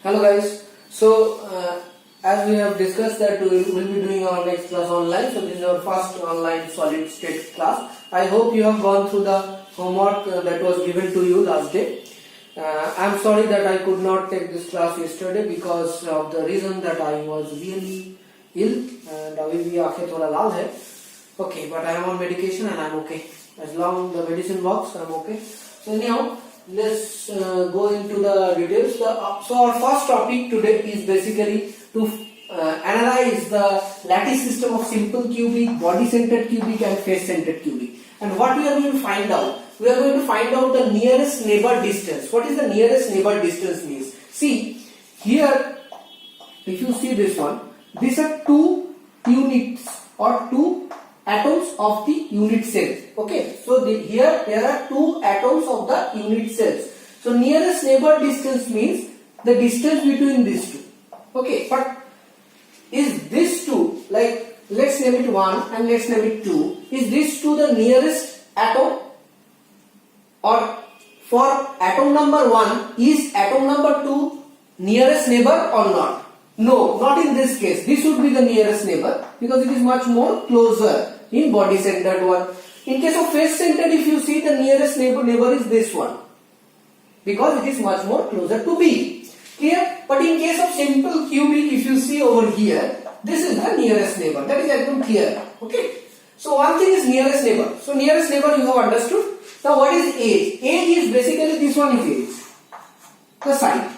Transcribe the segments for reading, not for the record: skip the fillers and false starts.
Hello guys. As we have discussed that we will be doing our next class online. So this is our first online solid state class. I hope you have gone through the homework that was given to you last day. I am sorry that I could not take this class yesterday because of the reason that I was really ill and अभी भी आंखें थोड़ा लाल है. Okay, but I am on medication and I am okay. As long the medicine works, I am okay. So anyhow, let's go into the details. So our first topic today is basically to analyze the lattice system of simple cubic, body-centered cubic and face-centered cubic. And what we are going to find out? We are going to find out the nearest neighbor distance. What is the nearest neighbor distance means? See, here, if you see this one, these are two units or two atoms of the unit cells. Okay, so here there are two atoms of the unit cells. So nearest neighbor distance means the distance between these two. Okay, but is this two, like let's name it 1 and let's name it 2, is this to the nearest atom? Or for atom number 1, is atom number 2 nearest neighbor or not? No, not in this case. This would be the nearest neighbor because it is much more closer in body centered one. In case of face centered, if you see, the nearest neighbor is this one because it is much more closer to B. Clear? But in case of simple cubic, if you see over here, this is the nearest neighbor. That is एकदम clear. Okay. So one thing is nearest neighbor. So nearest neighbor you have understood. Now what is age? Age is basically this one is age, the side.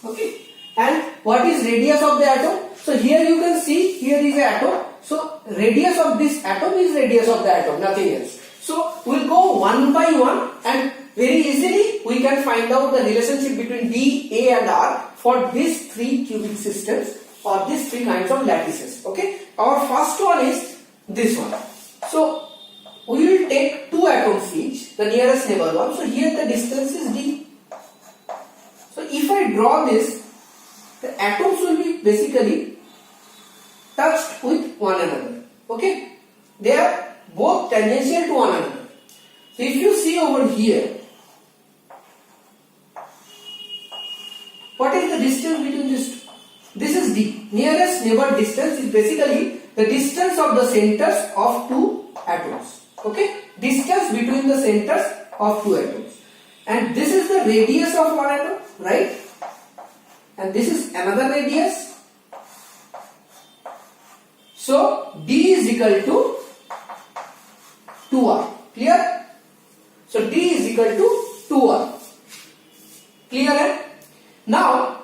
Okay. And what is radius of the atom? So here you can see, here is an atom. So radius of this atom is radius of the atom, nothing else. So we'll go one by one and very easily we can find out the relationship between D, A and R for these three cubic systems or these three kinds of lattices. Okay. Our first one is this one. So we will take two atoms each, the nearest neighbor one. So here the distance is D. So if I draw this, the atoms will be basically touched with one another. Okay, they are both tangential to one another. So if you see over here, what is the distance between these two? This is D. Nearest neighbor distance is basically the distance of the centers of two atoms. Okay, distance between the centers of two atoms. And this is the radius of one atom, right? And this is another radius. So D is equal to 2R. Clear? So D is equal to 2R. Clear? Eh? Now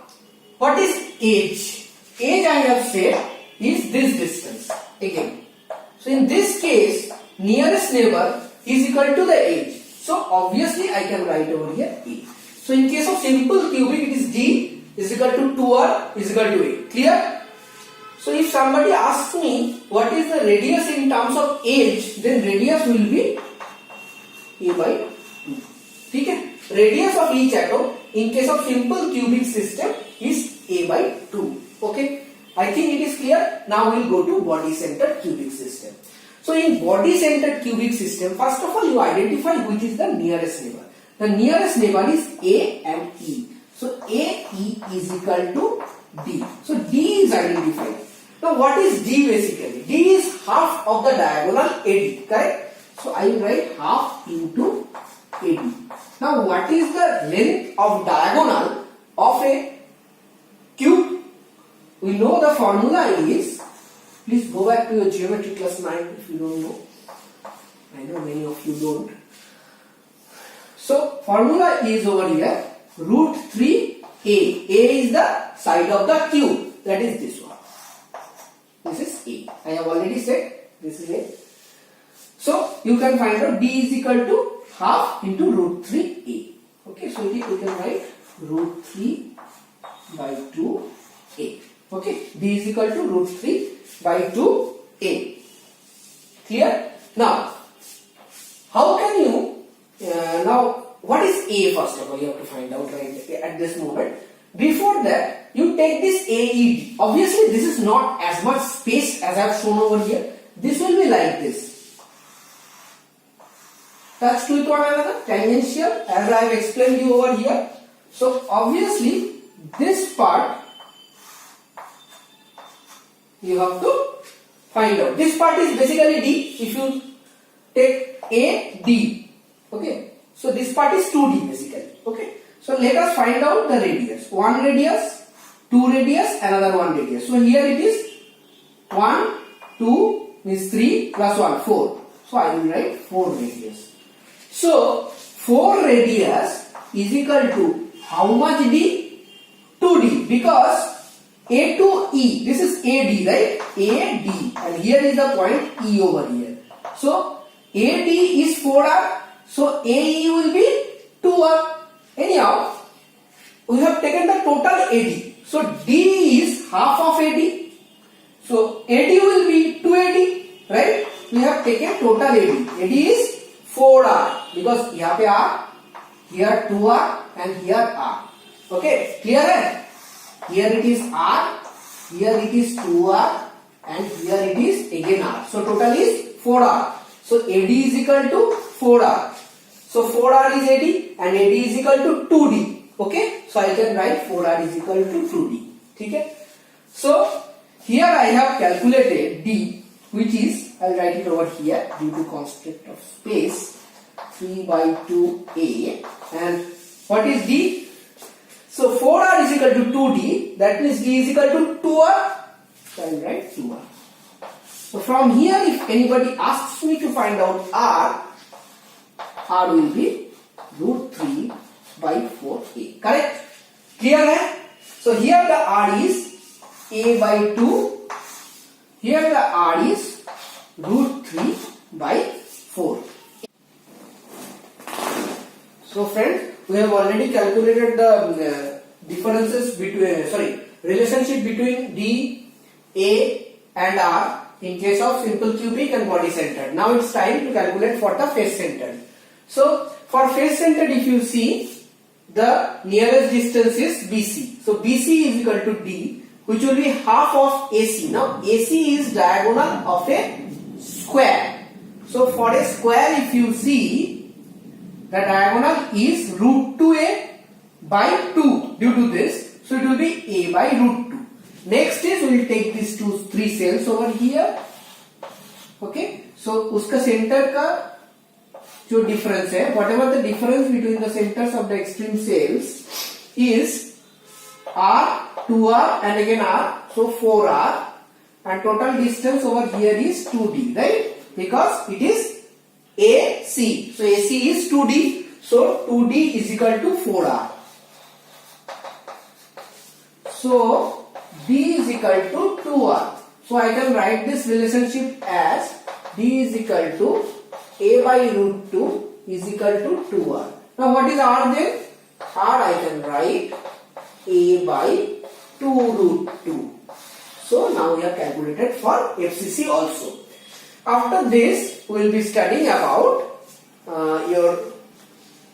what is age? Age I have said is this distance again. So in this case nearest neighbor is equal to the age. So obviously I can write over here A. So in case of simple cubic it is D is equal to 2R is equal to A. Clear? So if somebody asks me what is the radius in terms of age, then radius will be A by 2. Okay? Radius of each atom in case of simple cubic system is A by 2. Okay? I think it is clear. Now we will go to body centered cubic system. So in body centered cubic system, first of all you identify which is the nearest neighbor. The nearest neighbor is A and E. So AE is equal to D. So D is identified. Now what is D basically? D is half of the diagonal AD, correct? So I will write half into AD. Now what is the length of diagonal of a cube? We know the formula is, please go back to your geometry class 9 if you don't know. I know many of you don't. So formula is over here. Root 3A. A is the side of the cube. That is this one. This is A. I have already said this is A. So you can find out D is equal to half into root 3A. Okay, so we can write root 3 by 2A. Okay, D is equal to root 3 by 2A. Clear? Now, how can you now what is A first of all? You have to find out right at this moment. Before that, you take this AED. Obviously, this is not as much space as I have shown over here. This will be like this. Touched with one another, tangential, as I have explained you over here. So obviously, this part you have to find out. This part is basically D. If you take A, D, okay. So this part is 2D basically, okay. So let us find out the radius. One radius, two radius, another one radius. So here it is 1, 2 means 3 plus 1, 4. So I will write 4 radius. So 4 radius is equal to how much D? 2D, because A to E, this is AD, right? AD, and here is the point E over here. So AD is 4R, so AE will be 2R. Anyhow, we have taken the total AD. So D is half of AD. So AD will be 2AD, right? We have taken total AD. AD is 4R because यहाँ पे R, here 2R and here R. Okay, clear है? Here it is R, here it is 2R and here it is again R. So total is 4R. So AD is equal to 4R. So 4R is AD and AD is equal to 2D. Okay, so I can write 4R is equal to 2D. Okay. So here I have calculated D, which is, I will write it over here due to constraint of space, 3 by 2A. And what is D? So 4R is equal to 2D, that means D is equal to 2R. So I will write 2R. So from here, if anybody asks me to find out R will be root 3 by 4A. Correct? Clear hai? So here the R is A by 2. Here the R is root 3 by 4. So friends, we have already calculated the differences between, relationship between D, A and R in case of simple cubic and body centered. Now it's time to calculate for the face centered. So for face centered, if you see, the nearest distance is BC. So BC is equal to D, which will be half of AC. Now AC is diagonal of a square. So for a square, if you see, the diagonal is root 2A by 2 due to this. So it will be A by root 2. Next is we will take these three cells over here. Okay. So uska center ka जो difference है, whatever the difference between the centers of the extreme cells is R, 2R and again R, so 4R, and total distance over here is 2D, right? Because it is AC, so AC is 2D, so 2D is equal to 4R. So D is equal to 2R. So I can write this relationship as D is equal to A by root 2 is equal to 2R. Now what is R then? R I can write A by 2 root 2. So now we have calculated for FCC also. After this we will be studying about your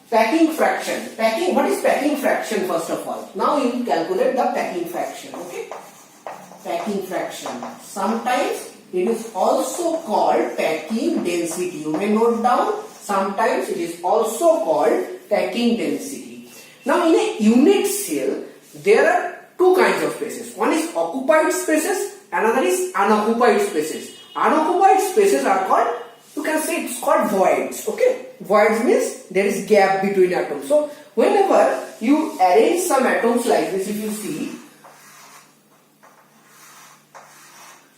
packing fraction. What is packing fraction first of all? Now you will calculate the packing fraction. Okay. Packing fraction. Sometimes it is also called packing density. You may note down, sometimes it is also called packing density. Now in a unit cell, there are two kinds of spaces. One is occupied spaces, another is unoccupied spaces. Unoccupied spaces are called, you can say it's called voids. Okay, voids means there is gap between atoms. So whenever you arrange some atoms like this, if you see,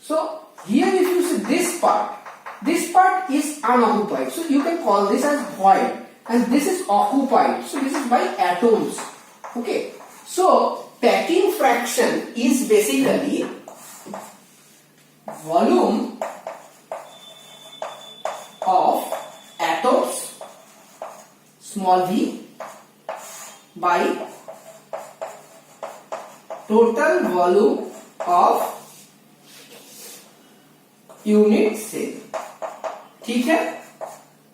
so here if you see this part is unoccupied. So you can call this as void, and this is occupied. So this is by atoms. Okay. So packing fraction is basically volume of atoms small v by total volume of unit cell. ठीक है?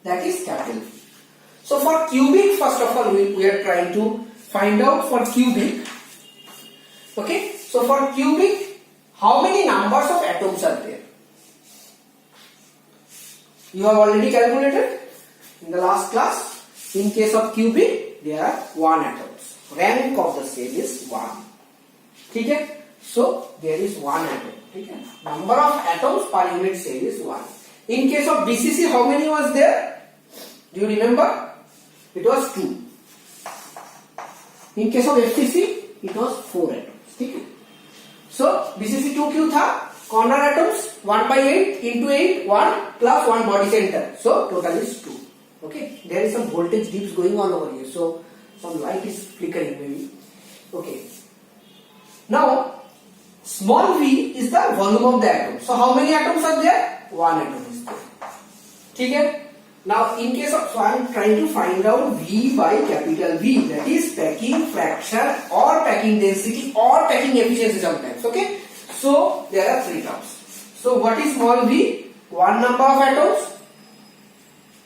That is capital V. So for cubic, first of all, we are trying to find out for cubic. Okay? So for cubic, how many numbers of atoms are there? You have already calculated in the last class. In case of cubic, there are 1 atoms. rank of the cell is 1. Okay? So there is 1 atom. Okay? Number of atoms per unit cell is 1. In case of BCC, how many was there? Do you remember? It was 2. In case of FCC, it was 4 atoms. Okay? So BCC 2Q tha, corner atoms 1 by 8 into 8, 1 plus 1 body center. So total is 2. Okay? There is some voltage dips going on over here. So some light is flickering maybe. Okay. Now small v is the volume of the atom. So how many atoms are there? 1 atom is there. Okay? Now in case of, so I am trying to find out V by capital V, that is packing fraction or packing density or packing efficiency sometimes. Okay? So there are 3 terms. So what is small v? 1 number of atoms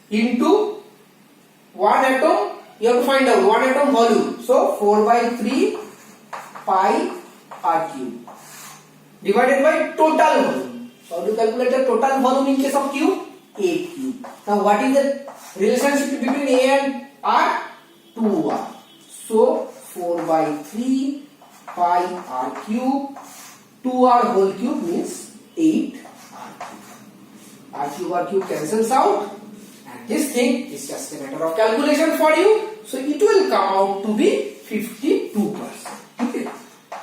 into 1 atom, you have to find out 1 atom volume. So 4 by 3 pi r cube divided by total volume. So how to calculate the total volume in case of cube? A cube. Now what is the relationship between A and R? 2R. So 4 by 3 pi r cube, 2r whole cube means 8 r cube. R cube cancels out, and this thing is just a matter of calculation for you. So it will come out to be 52%. Okay?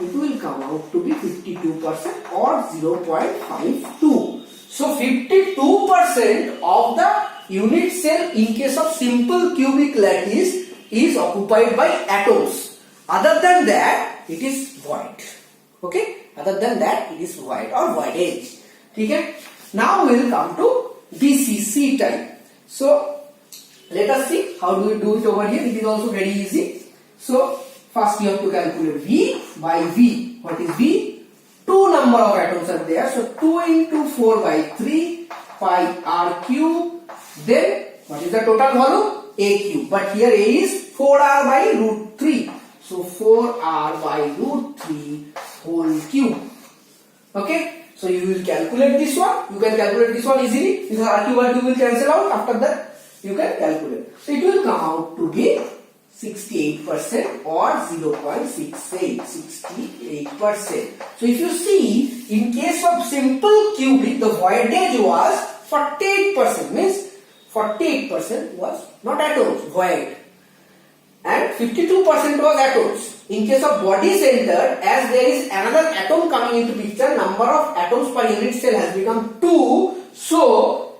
It will come out to be 52% or 0.52. So 52% of the unit cell in case of simple cubic lattice is occupied by atoms. Other than that, it is void. Okay? Other than that, it is void or voidage. Okay? Now we will come to BCC type. So let us see how do we do it over here. It is also very easy. So first you have to calculate V by V. What is V? 2 number of atoms are there. So 2 into 4 by 3 pi r cube. Then what is the total volume? A cube. But here A is 4r by root 3. So 4r by root 3 whole cube. Okay. So you will calculate this one. You can calculate this one easily. Because r cube will cancel out. After that you can calculate. So it will come out to be 68% or 0.68, 68%. So if you see, in case of simple cubic, the voidage was 48%, means 48% was not atoms, void, and 52% was atoms. In case of body centered, as there is another atom coming into picture, number of atoms per unit cell has become 2, so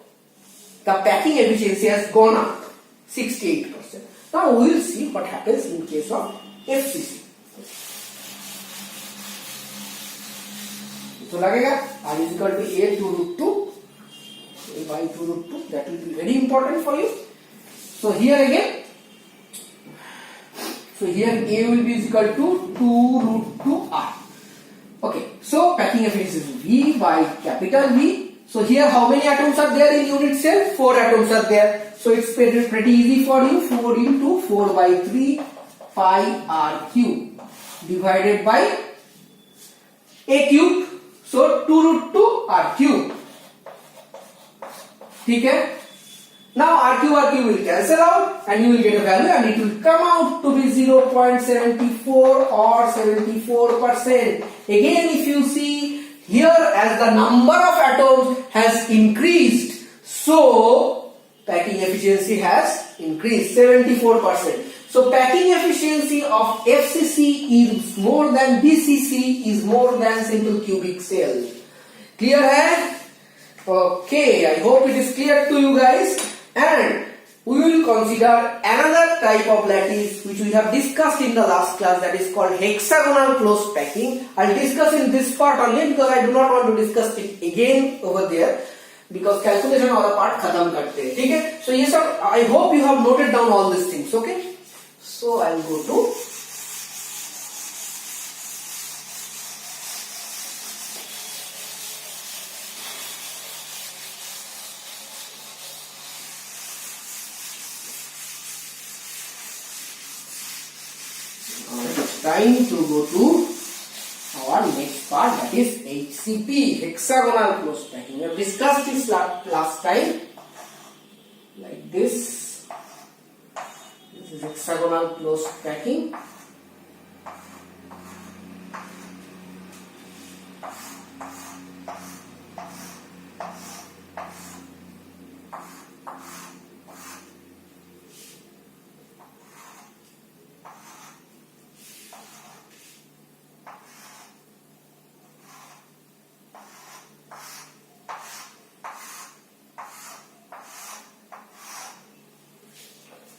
the packing efficiency has gone up, 68%. Now we will see what happens in case of FCC. So लगेगा R is equal to A 2 root 2, A by 2 root 2. That will be very important for you. So here again, so here A will be equal to 2 root 2 R. Okay. So packing efficiency is V by capital V. So here how many atoms are there in unit cell? 4 atoms are there. So it's pretty easy for you. 4 into 4 by 3 pi r cube divided by A cube. So 2 root 2 r cube. Okay? Now r cube will cancel out and you will get a value and it will come out to be 0.74 or 74%. Again, if you see here, as the number of atoms has increased, so packing efficiency has increased 74%. So packing efficiency of FCC is more than BCC is more than simple cubic cell. Clear hai? Okay, I hope it is clear to you guys. And we will consider another type of lattice which we have discussed in the last class, that is called hexagonal closed packing. I will discuss in this part only because I do not want to discuss it again over there, because calculation वाला part खत्म करते हैं. ठीक है? So ये सब I hope you have noted down all these things. Okay? So I will go to time to go to our next part, that is HCP, hexagonal closed packing. We have discussed this last time like this. This is hexagonal closed packing.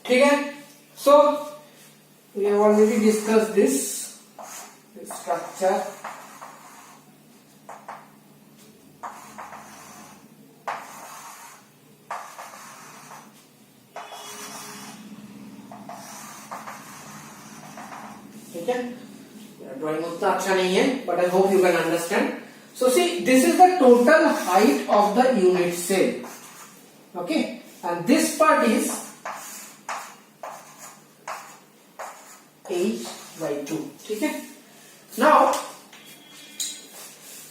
ठीक है. So we have already discussed this structure. ठीक है. Drawing उतना अच्छा नहीं है, but I hope you can understand. So see, this is the total height of the unit cell. Okay, and this part is h by 2. ठीक है. Now,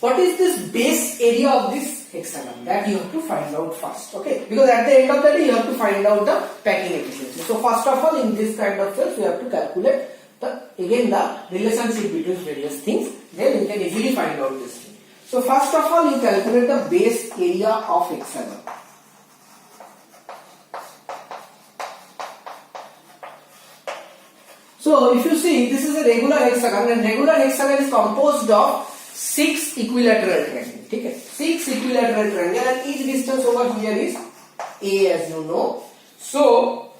what is this base area of this hexagon? That you have to find out first. Okay, because at the end of the day you have to find out the packing efficiency. So first of all, in this kind of cells, we have to calculate the relationship between various things. Then you can easily find out this thing. So first of all, you calculate the base area of hexagon. So if you see, this is a regular hexagon, and regular hexagon is composed of 6 equilateral triangles. ठीक है, 6 equilateral triangles, and each distance over here is a, as you know. So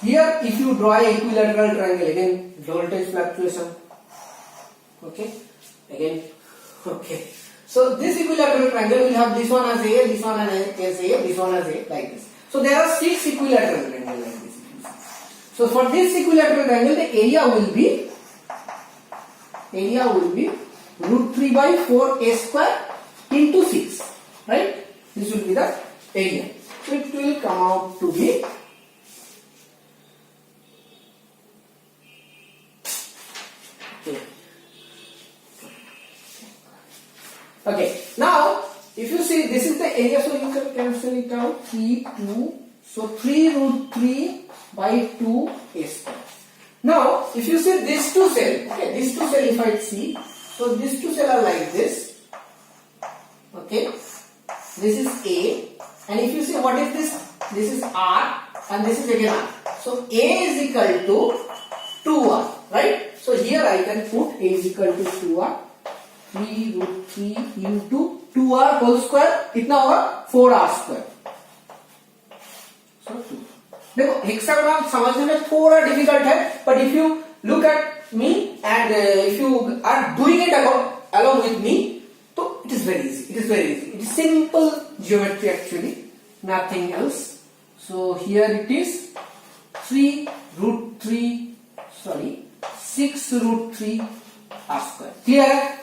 here, if you draw a equilateral triangle, again voltage fluctuation. Okay, again, okay. So this equilateral triangle will have this one as a, this one as a, this one as a, like this. So there are 6 equilateral triangles like this. So for this equilateral triangle, the area will be root 3 by 4 a square into 6, right? This will be the area. So it will come out to be okay. Now if you see, this is the area, so you can cancel it out. 3, 2, so 3 root 3 by 2 a square. Now if you see these two cells, okay, these two cells, if I see, so these two cells are like this. Okay, this is A, and if you see, what is this? This is R, and this is again R. So A is equal to 2R, right? So here I can put A is equal to 2R. 3 root 3 into 2R whole square, कितना होगा? 4R square. So 2. देखो hexagon समझने में थोड़ा difficult है, but if you look at me and if you are doing it along with me, so it is very easy. It is very easy. It is simple geometry actually, nothing else. So here it is 6 root 3 R square. Clear है?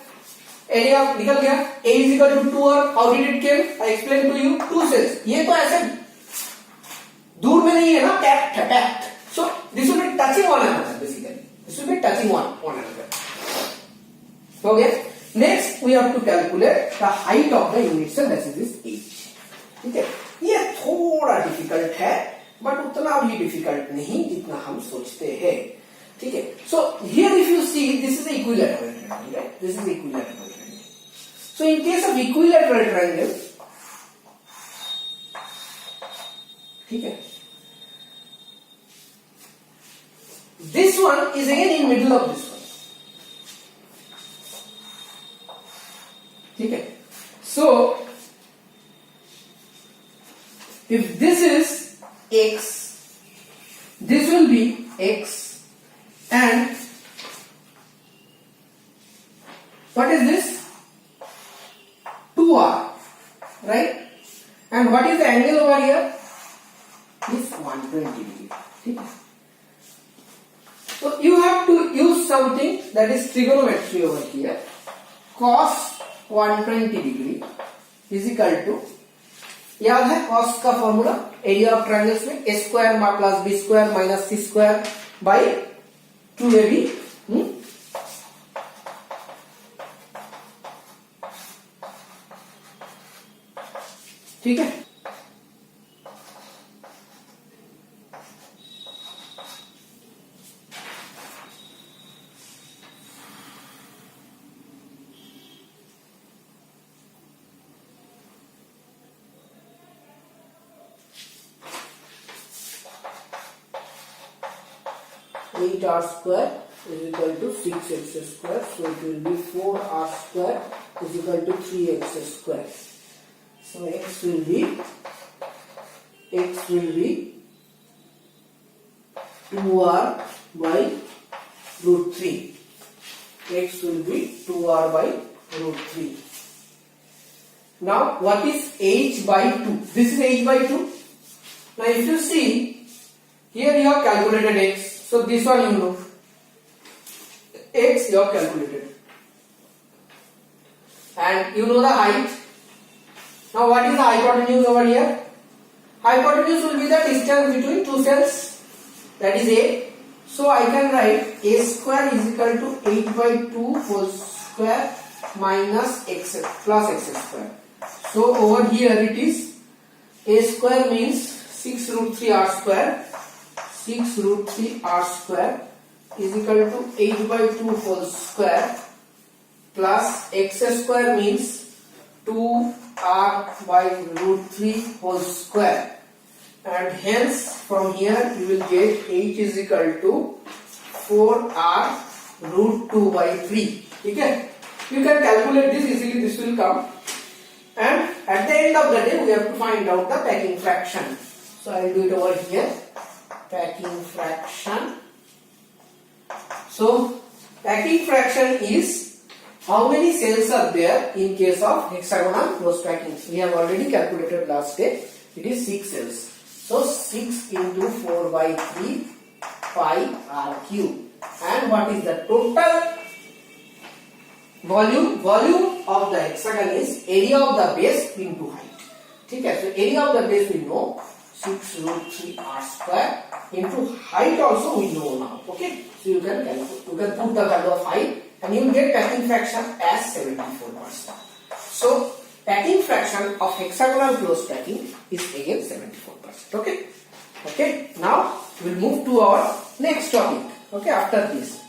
Area निकल गया. A is equal to 2R. How did it came? I explained to you. 2 cells. ये तो ऐसे दूर में नहीं है ना, packed. So this will be touching one another basically. This will be touching one another. Okay. Next we have to calculate the height of the unit cell, that is this h. ठीक है. ये थोड़ा difficult है, but उतना भी difficult नहीं जितना हम सोचते हैं. ठीक है. So here if you see, this is the equilateral triangle, right? This is the equilateral triangle. So in case of equilateral triangle, ठीक है, this one is again in middle of this one. ठीक है. So if this is x, this will be x, and what is this? 2R, right? And what is the angle over here? Is 120 degree. ठीक है. So you have to use something that is trigonometry over here. Cos 120 degree is equal to, याद है cos का formula area of triangles में, a square plus b square minus c square by 2ab. ठीक है. Eight r square is equal to 6x square, so it will be 4r square is equal to 3x square. So x will be 2r by root 3. X will be 2r by root 3. Now what is h by 2? This is h by 2. Now if you see, here you have calculated x. So this one you know. X you have calculated. And you know the height. Now what is the hypotenuse over here? Hypotenuse will be the distance between two cells. That is A. So I can write a square is equal to 8 by 2 whole square minus x plus x square. So over here it is a square means 6 root 3 r square. 6 root 3 r square is equal to 8 by 2 whole square plus x square means 2 r by root 3 whole square. And hence from here you will get h is equal to 4r root 2 by 3. Okay? You can calculate this easily, this will come. And at the end of the day we have to find out the packing fraction. So I will do it over here. Packing fraction. So packing fraction is how many cells are there in case of hexagonal close packing. We have already calculated last day. It is 6 cells. So 6 into 4 by 3 pi r cube. And what is the total volume? Volume of the hexagon is area of the base into height. Okay, so area of the base we know 6 root 3 r square into height also we know now. Okay, so you can calculate, you can put the value of height and you will get packing fraction as 74%. So packing fraction of hexagonal close packing is again 74%. Okay. Okay. Now we will move to our next topic. Okay. After this.